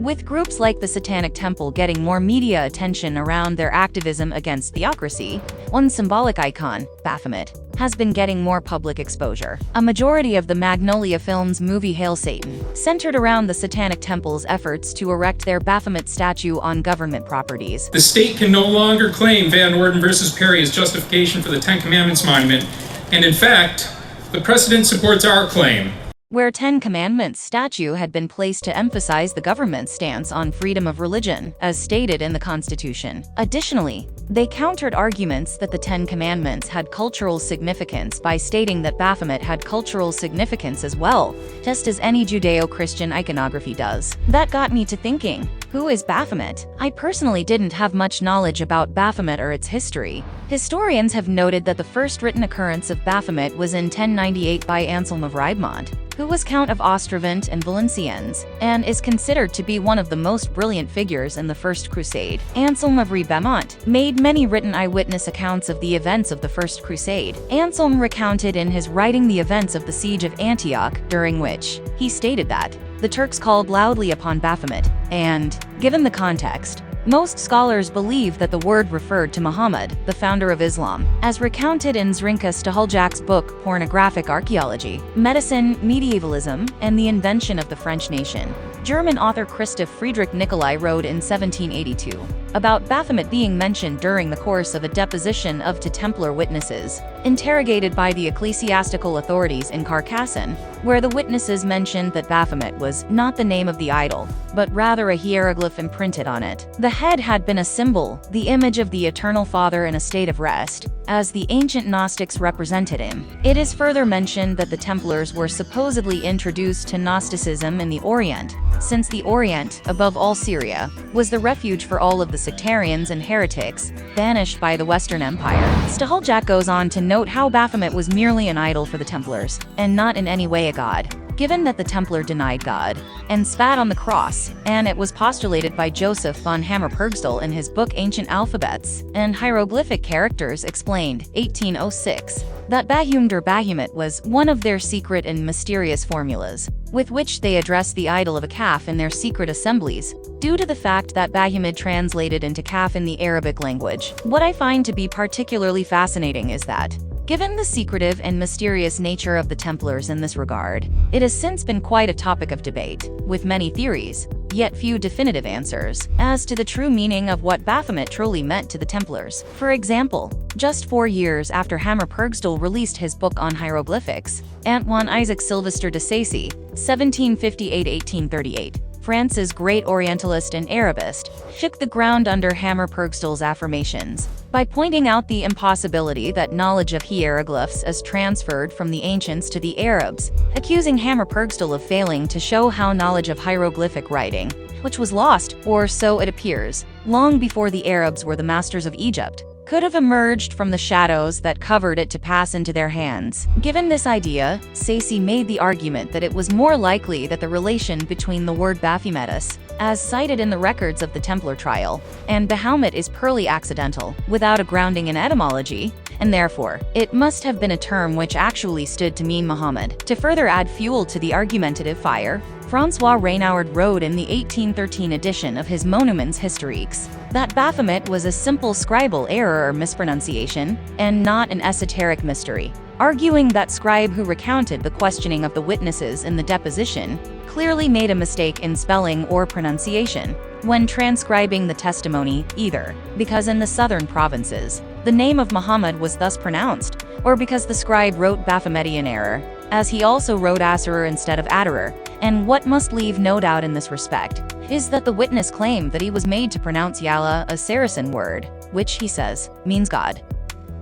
With groups like the Satanic Temple getting more media attention around their activism against theocracy, one symbolic icon, Baphomet, has been getting more public exposure. A majority of the Magnolia Films movie Hail Satan centered around the Satanic Temple's efforts to erect their Baphomet statue on government properties. The state can no longer claim Van Orden versus Perry as justification for the Ten Commandments monument, and in fact, the precedent supports our claim. Where Ten Commandments statue had been placed to emphasize the government's stance on freedom of religion, as stated in the Constitution. Additionally, they countered arguments that the Ten Commandments had cultural significance by stating that Baphomet had cultural significance as well, just as any Judeo-Christian iconography does. That got me to thinking, who is Baphomet? I personally didn't have much knowledge about Baphomet or its history. Historians have noted that the first written occurrence of Baphomet was in 1098 by Anselm of Riedmont, who was Count of Ostravent and Valenciennes, and is considered to be one of the most brilliant figures in the First Crusade. Anselm of Riedmont made many written eyewitness accounts of the events of the First Crusade. Anselm recounted in his writing the events of the Siege of Antioch, during which he stated that the Turks called loudly upon Baphomet, and, given the context, most scholars believe that the word referred to Muhammad, the founder of Islam, as recounted in Zrinka Staheljak's book Pornographic Archaeology, Medicine, Medievalism, and the Invention of the French Nation. German author Christoph Friedrich Nicolai wrote in 1782 about Baphomet being mentioned during the course of a deposition of two Templar witnesses, interrogated by the ecclesiastical authorities in Carcassonne, where the witnesses mentioned that Baphomet was not the name of the idol, but rather a hieroglyph imprinted on it. The head had been a symbol, the image of the Eternal Father in a state of rest, as the ancient Gnostics represented him. It is further mentioned that the Templars were supposedly introduced to Gnosticism in the Orient, since the Orient, above all Syria, was the refuge for all of the sectarians and heretics banished by the Western Empire. Staheljak goes on to note how Baphomet was merely an idol for the Templars, and not in any way a god. Given that the Templar denied God and spat on the cross, and it was postulated by Joseph von Hammer-Purgstall in his book Ancient Alphabets and Hieroglyphic Characters Explained, 1806, that Bahum der Bahumet was one of their secret and mysterious formulas, with which they addressed the idol of a calf in their secret assemblies, due to the fact that Bahumet translated into calf in the Arabic language. What I find to be particularly fascinating is that, given the secretive and mysterious nature of the Templars in this regard, it has since been quite a topic of debate, with many theories, yet few definitive answers, as to the true meaning of what Baphomet truly meant to the Templars. For example, just 4 years after Hammer-Purgstall released his book on hieroglyphics, Antoine Isaac Sylvester de Sacy, 1758–1838, France's great Orientalist and Arabist, shook the ground under Hammer-Purgstall's affirmations by pointing out the impossibility that knowledge of hieroglyphs is transferred from the ancients to the Arabs, accusing Hammer-Purgstall of failing to show how knowledge of hieroglyphic writing, which was lost, or so it appears, long before the Arabs were the masters of Egypt, could have emerged from the shadows that covered it to pass into their hands. Given this idea, Sacy made the argument that it was more likely that the relation between the word Baphometus, as cited in the records of the Templar trial, and Bahamut is purely accidental, without a grounding in etymology, and therefore, it must have been a term which actually stood to mean Muhammad. To further add fuel to the argumentative fire, François Reynaud wrote in the 1813 edition of his Monuments Historiques that Baphomet was a simple scribal error or mispronunciation, and not an esoteric mystery, arguing that scribe who recounted the questioning of the witnesses in the deposition clearly made a mistake in spelling or pronunciation when transcribing the testimony, either because in the southern provinces, the name of Muhammad was thus pronounced, or because the scribe wrote Baphomet in error, as he also wrote Asserer instead of Aderer. And what must leave no doubt in this respect is that the witness claimed that he was made to pronounce Yallah, a Saracen word, which, he says, means God.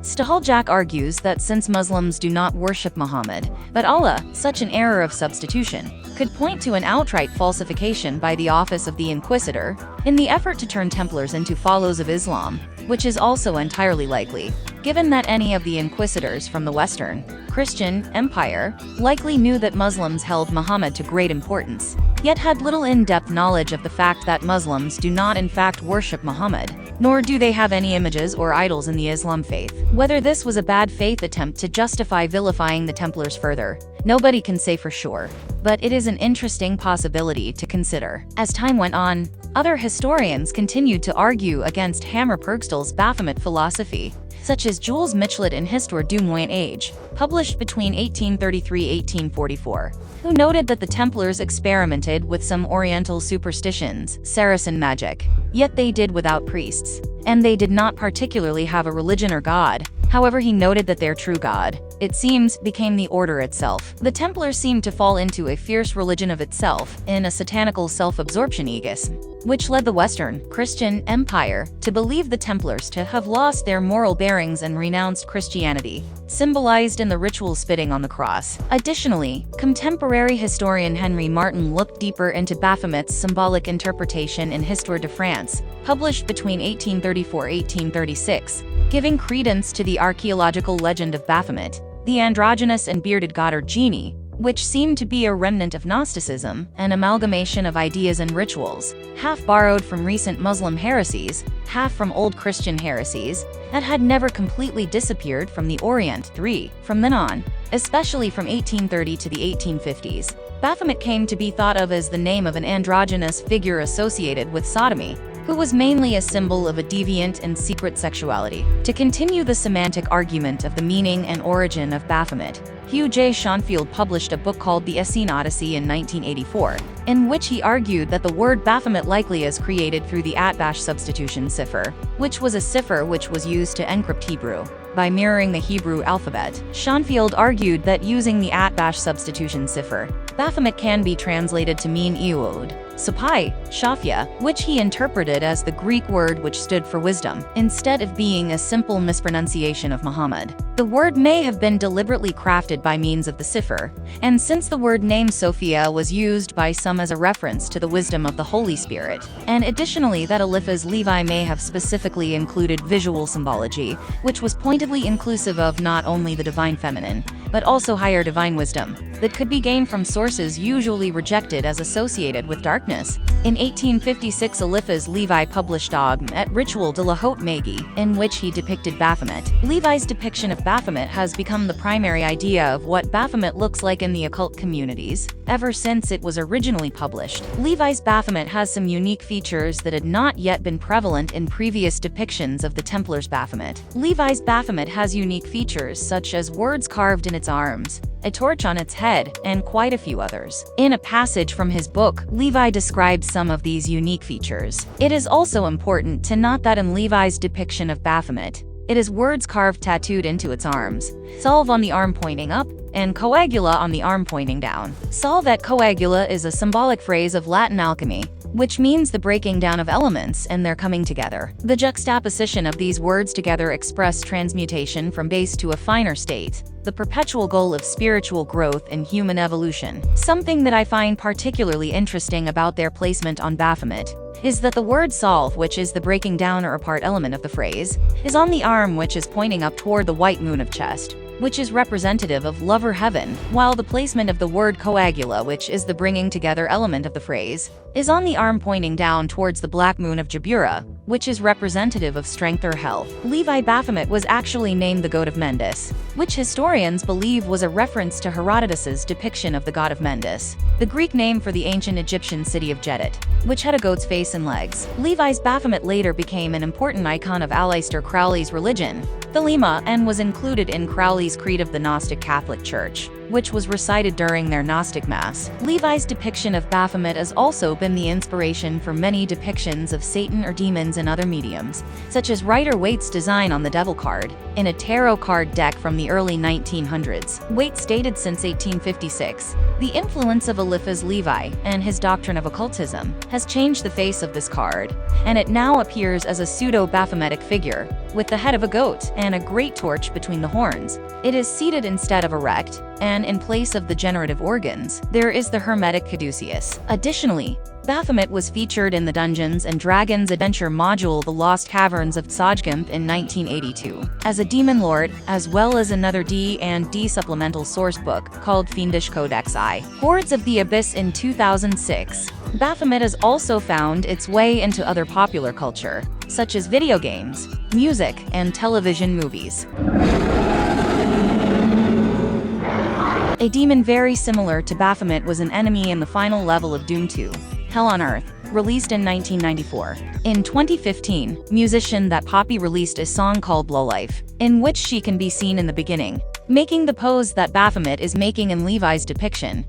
Staheljak argues that since Muslims do not worship Muhammad, but Allah, such an error of substitution could point to an outright falsification by the office of the Inquisitor in the effort to turn Templars into followers of Islam, which is also entirely likely, given that any of the Inquisitors from the Western Christian Empire likely knew that Muslims held Muhammad to great importance, yet had little in-depth knowledge of the fact that Muslims do not in fact worship Muhammad, nor do they have any images or idols in the Islam faith. Whether this was a bad faith attempt to justify vilifying the Templars further, Nobody can say for sure, but it is an interesting possibility to consider. As time went on, other historians continued to argue against Hammer Purgstall's Baphomet philosophy, such as Jules Michelet in Histoire du Moyen Age, published between 1833–1844, who noted that the Templars experimented with some Oriental superstitions, Saracen magic, yet they did without priests, and they did not particularly have a religion or god. However, he noted that their true god, it seems, became the order itself. The Templars seemed to fall into a fierce religion of itself, in a satanical self-absorption egoism, which led the Western Christian Empire to believe the Templars to have lost their moral bearings and renounced Christianity, symbolized in the ritual spitting on the cross. Additionally, contemporary historian Henry Martin looked deeper into Baphomet's symbolic interpretation in Histoire de France, published between 1834–1836, giving credence to the archaeological legend of Baphomet, the androgynous and bearded god or genie, which seemed to be a remnant of Gnosticism, an amalgamation of ideas and rituals, half borrowed from recent Muslim heresies, half from old Christian heresies, that had never completely disappeared from the Orient. From then on, especially from 1830 to the 1850s, Baphomet came to be thought of as the name of an androgynous figure associated with sodomy, who was mainly a symbol of a deviant and secret sexuality. To continue the semantic argument of the meaning and origin of Baphomet, Hugh J. Schonfield published a book called The Essene Odyssey in 1984, in which he argued that the word Baphomet likely is created through the Atbash substitution cipher, which was a cipher which was used to encrypt Hebrew. By mirroring the Hebrew alphabet, Schonfield argued that using the Atbash substitution cipher, Baphomet can be translated to mean Eod, Sapai, Shafia, which he interpreted as the Greek word which stood for wisdom, instead of being a simple mispronunciation of Muhammad. The word may have been deliberately crafted by means of the cipher, and since the word name Sophia was used by some as a reference to the wisdom of the Holy Spirit, and additionally that Eliphaz Levi may have specifically included visual symbology, which was pointedly inclusive of not only the divine feminine, but also higher divine wisdom, that could be gained from sources usually rejected as associated with darkness. In 1856, Eliphaz Levi published Dogme et Ritual de la Haute Magie, in which he depicted Baphomet. Levi's depiction of Baphomet has become the primary idea of what Baphomet looks like in the occult communities, ever since it was originally published. Levi's Baphomet has some unique features that had not yet been prevalent in previous depictions of the Templars' Baphomet. Levi's Baphomet has unique features such as words carved in its arms, a torch on its head, and quite a few others. In a passage from his book, Levi describes some of these unique features. It is also important to note that in Levi's depiction of Baphomet, it is words carved tattooed into its arms, salve on the arm pointing up, and coagula on the arm pointing down. Salve et coagula is a symbolic phrase of Latin alchemy, which means the breaking down of elements and their coming together. The juxtaposition of these words together express transmutation from base to a finer state, the perpetual goal of spiritual growth and human evolution. Something that I find particularly interesting about their placement on Baphomet is that the word salve, which is the breaking down or apart element of the phrase, is on the arm which is pointing up toward the white moon of chest, which is representative of love or heaven, while the placement of the word coagula, which is the bringing together element of the phrase, is on the arm pointing down towards the black moon of Jabura, which is representative of strength or health. Levi Baphomet was actually named the goat of Mendes, which historians believe was a reference to Herodotus's depiction of the god of Mendes, the Greek name for the ancient Egyptian city of Jedit, which had a goat's face and legs. Levi's Baphomet later became an important icon of Aleister Crowley's religion, Thelema, and was included in Crowley's Creed of the Gnostic Catholic Church, which was recited during their Gnostic Mass. Levi's depiction of Baphomet has also been the inspiration for many depictions of Satan or demons in other mediums, such as Rider-Waite's design on the Devil card, in a tarot card deck from the early 1900s. Waite stated since 1856, the influence of Eliphaz Levi and his doctrine of occultism has changed the face of this card, and it now appears as a pseudo-Baphometic figure, with the head of a goat and a great torch between the horns. It is seated instead of erect, and in place of the generative organs, there is the hermetic caduceus. Additionally, Baphomet was featured in the Dungeons & Dragons adventure module The Lost Caverns of Tzadgimp in 1982, as a demon lord, as well as another D&D supplemental source book called Fiendish Codex I, Hordes of the Abyss in 2006. Baphomet has also found its way into other popular culture, such as video games, music, and television movies. A demon very similar to Baphomet was an enemy in the final level of Doom 2, Hell on Earth, released in 1994. In 2015, musician That Poppy released a song called Lowlife, in which she can be seen in the beginning, making the pose that Baphomet is making in Levi's depiction.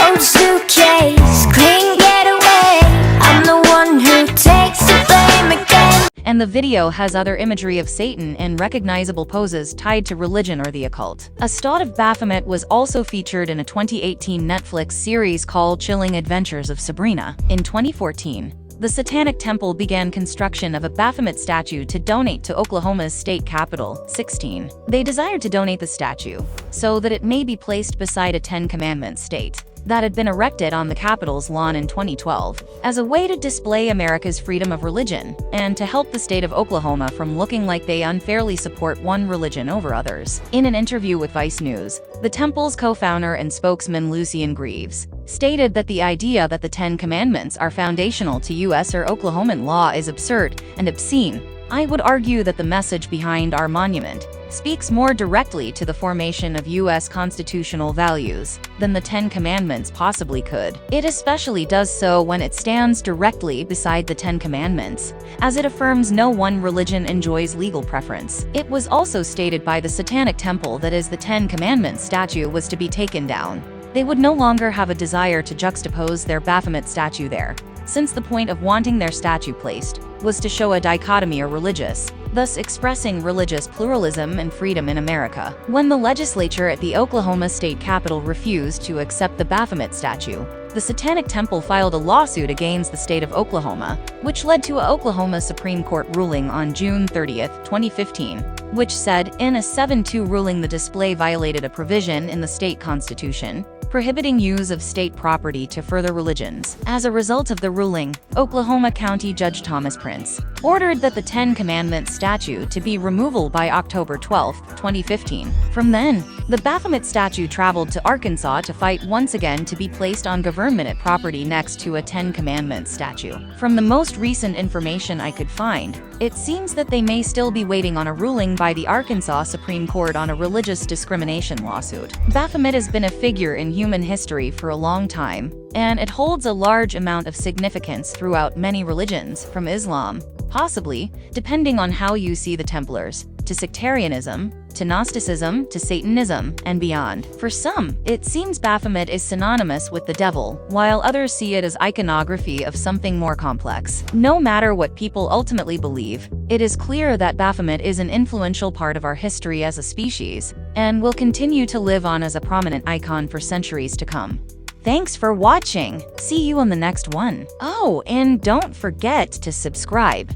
Old suitcase, clean getaway. I'm the one who takes the blame again. And the video has other imagery of Satan and recognizable poses tied to religion or the occult. A stot of Baphomet was also featured in a 2018 Netflix series called Chilling Adventures of Sabrina. In 2014, the Satanic Temple began construction of a Baphomet statue to donate to Oklahoma's state capital, 16. They desired to donate the statue so that it may be placed beside a Ten Commandments state that had been erected on the Capitol's lawn in 2012, as a way to display America's freedom of religion, and to help the state of Oklahoma from looking like they unfairly support one religion over others. In an interview with Vice News, the temple's co-founder and spokesman Lucien Greaves stated that the idea that the Ten Commandments are foundational to U.S. or Oklahoman law is absurd and obscene. I would argue that the message behind our monument speaks more directly to the formation of U.S. constitutional values than the Ten Commandments possibly could. It especially does so when it stands directly beside the Ten Commandments, as it affirms no one religion enjoys legal preference. It was also stated by the Satanic Temple that as the Ten Commandments statue was to be taken down, they would no longer have a desire to juxtapose their Baphomet statue there, since the point of wanting their statue placed was to show a dichotomy or religious, thus expressing religious pluralism and freedom in America. When the legislature at the Oklahoma State Capitol refused to accept the Baphomet statue, the Satanic Temple filed a lawsuit against the state of Oklahoma, which led to an Oklahoma Supreme Court ruling on June 30, 2015, which said, in a 7-2 ruling, the display violated a provision in the state constitution prohibiting use of state property to further religions. As a result of the ruling, Oklahoma County Judge Thomas Prince ordered that the Ten Commandments statue to be removable by October 12, 2015. From then, the Baphomet statue traveled to Arkansas to fight once again to be placed on government property next to a Ten Commandments statue. From the most recent information I could find, it seems that they may still be waiting on a ruling by the Arkansas Supreme Court on a religious discrimination lawsuit. Baphomet has been a figure in human history for a long time, and it holds a large amount of significance throughout many religions, from Islam, possibly, depending on how you see the Templars, to sectarianism, to Gnosticism, to Satanism, and beyond. For some, it seems Baphomet is synonymous with the devil, while others see it as iconography of something more complex. No matter what people ultimately believe, it is clear that Baphomet is an influential part of our history as a species, and will continue to live on as a prominent icon for centuries to come. Thanks for watching. See you on the next one. Oh, and don't forget to subscribe.